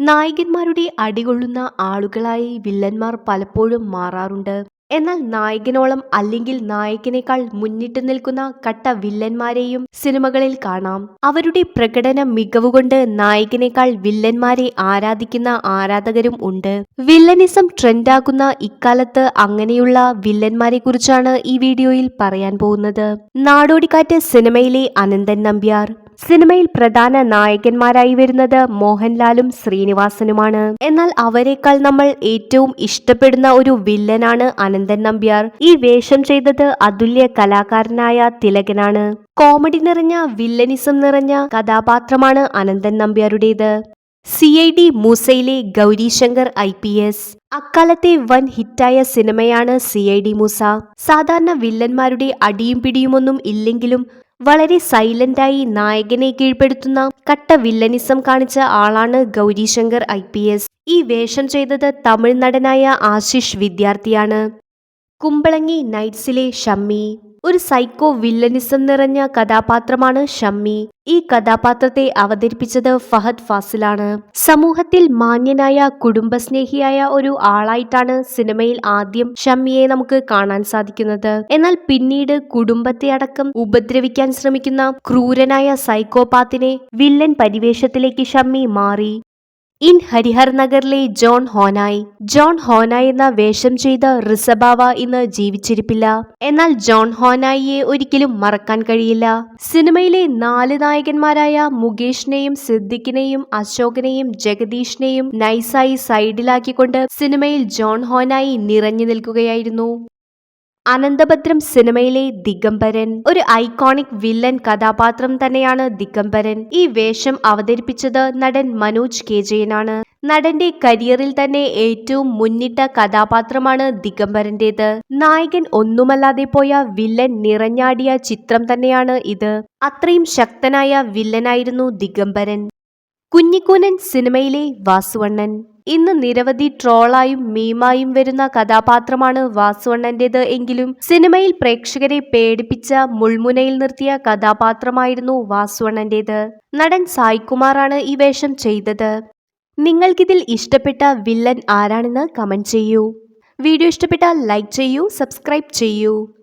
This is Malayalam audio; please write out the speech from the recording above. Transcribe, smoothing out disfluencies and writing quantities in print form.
നായകന്മാരുടെ അടികൊള്ളുന്ന ആളുകളായി വില്ലന്മാർ പലപ്പോഴും മാറാറുണ്ട്. എന്നാൽ നായകനോളം അല്ലെങ്കിൽ നായകനേക്കാൾ മുന്നിട്ട് നിൽക്കുന്ന കട്ട വില്ലന്മാരെയും സിനിമകളിൽ കാണാം. അവരുടെ പ്രകടന മികവുകൊണ്ട് നായകനേക്കാൾ വില്ലന്മാരെ ആരാധിക്കുന്ന ആരാധകരും ഉണ്ട്. വില്ലനിസം ട്രെൻഡാകുന്ന ഇക്കാലത്ത് അങ്ങനെയുള്ള വില്ലന്മാരെ കുറിച്ചാണ് ഈ വീഡിയോയിൽ പറയാൻ പോകുന്നത്. നാടോടിക്കാറ്റ് സിനിമയിലെ അനന്തൻ നമ്പ്യാർ. സിനിമയിൽ പ്രധാന നായകന്മാരായി വരുന്നത് മോഹൻലാലും ശ്രീനിവാസനുമാണ്. എന്നാൽ അവരെക്കാൾ നമ്മൾ ഏറ്റവും ഇഷ്ടപ്പെടുന്ന ഒരു വില്ലനാണ് അനന്തൻ നമ്പ്യാർ. ഈ വേഷം ചെയ്തത് അതുല്യ കലാകാരനായ തിലകനാണ്. കോമഡി നിറഞ്ഞ വില്ലനിസം നിറഞ്ഞ കഥാപാത്രമാണ് അനന്തൻ നമ്പ്യാരുടേത്. CID മൂസയിലെ Gaurishankar IPS. അക്കാലത്തെ വൻ ഹിറ്റായ സിനിമയാണ് CID മൂസ. സാധാരണ വില്ലന്മാരുടെ അടിയും പിടിയുമൊന്നും ഇല്ലെങ്കിലും വളരെ സൈലന്റായി നായകനെ കീഴ്പ്പെടുത്തുന്ന കട്ട വില്ലനിസം കാണിച്ച ആളാണ് ഗൗരീശങ്കർ IPS. ഈ വേഷം ചെയ്തത് തമിഴ് നടനായ ആശിഷ് വിദ്യാർത്ഥിയാണ്. കുമ്പളങ്ങി നൈറ്റ്സിലെ ഷമ്മി. ഒരു സൈക്കോ വില്ലനിസം നിറഞ്ഞ കഥാപാത്രമാണ് ഷമ്മി. ഈ കഥാപാത്രത്തെ അവതരിപ്പിച്ചത് ഫഹദ് ഫാസിലാണ്. സമൂഹത്തിൽ മാന്യനായ കുടുംബസ്നേഹിയായ ഒരു ആളായിട്ടാണ് സിനിമയിൽ ആദ്യം ഷമ്മിയെ നമുക്ക് കാണാൻ സാധിക്കുന്നത്. എന്നാൽ പിന്നീട് കുടുംബത്തെ അടക്കം ഉപദ്രവിക്കാൻ ശ്രമിക്കുന്ന ക്രൂരനായ സൈക്കോപാത്തിനെ വില്ലൻ പരിവേഷത്തിലേക്ക് ഷമ്മി മാറി. ഇൻ ഹരിഹർ നഗറിലെ ജോൺ ഹോനായ്. ജോൺ ഹോനായ് എന്ന വേഷം ചെയ്ത റിസബാവ ഇന്ന് ജീവിച്ചിരിപ്പില്ല. എന്നാൽ ജോൺ ഹോനായിയെ ഒരിക്കലും മറക്കാൻ കഴിയില്ല. സിനിമയിലെ 4 നായകന്മാരായ മുകേഷിനെയും സിദ്ദിഖിനെയും അശോകനെയും ജഗദീഷിനെയും നൈസായി സൈഡിലാക്കിക്കൊണ്ട് സിനിമയിൽ ജോൺ ഹോനായി നിറഞ്ഞു നിൽക്കുകയായിരുന്നു. അനന്തഭദ്രം സിനിമയിലെ ദിഗംബരൻ. ഒരു ഐക്കോണിക് വില്ലൻ കഥാപാത്രം തന്നെയാണ് ദിഗംബരൻ. ഈ വേഷം അവതരിപ്പിച്ചത് നടൻ മനോജ് KJനാണ്. നടന്റെ കരിയറിൽ തന്നെ ഏറ്റവും മുന്നിട്ട കഥാപാത്രമാണ് ദിഗംബരന്റേത്. നായകൻ ഒന്നുമല്ലാതെ പോയ വില്ലൻ നിറഞ്ഞാടിയ ചിത്രം തന്നെയാണ് ഇത്. അത്രയും ശക്തനായ വില്ലനായിരുന്നു ദിഗംബരൻ. കുഞ്ഞിക്കൂനൻ സിനിമയിലെ വാസുവണ്ണൻ. ഇന്ന് നിരവധി ട്രോളായും മീമായും വരുന്ന കഥാപാത്രമാണ് വാസുവണ്ണന്റേത് എങ്കിലും സിനിമയിൽ പ്രേക്ഷകരെ പേടിപ്പിച്ച മുൾമുനയിൽ നിർത്തിയ കഥാപാത്രമായിരുന്നു വാസുവണ്ണന്റേത്. നടൻ സായ്കുമാറാണ് ഈ വേഷം ചെയ്തത്. നിങ്ങൾക്കിതിൽ ഇഷ്ടപ്പെട്ട വില്ലൻ ആരാണെന്ന് കമന്റ് ചെയ്യൂ. വീഡിയോ ഇഷ്ടപ്പെട്ടാൽ ലൈക്ക് ചെയ്യൂ, സബ്സ്ക്രൈബ് ചെയ്യൂ.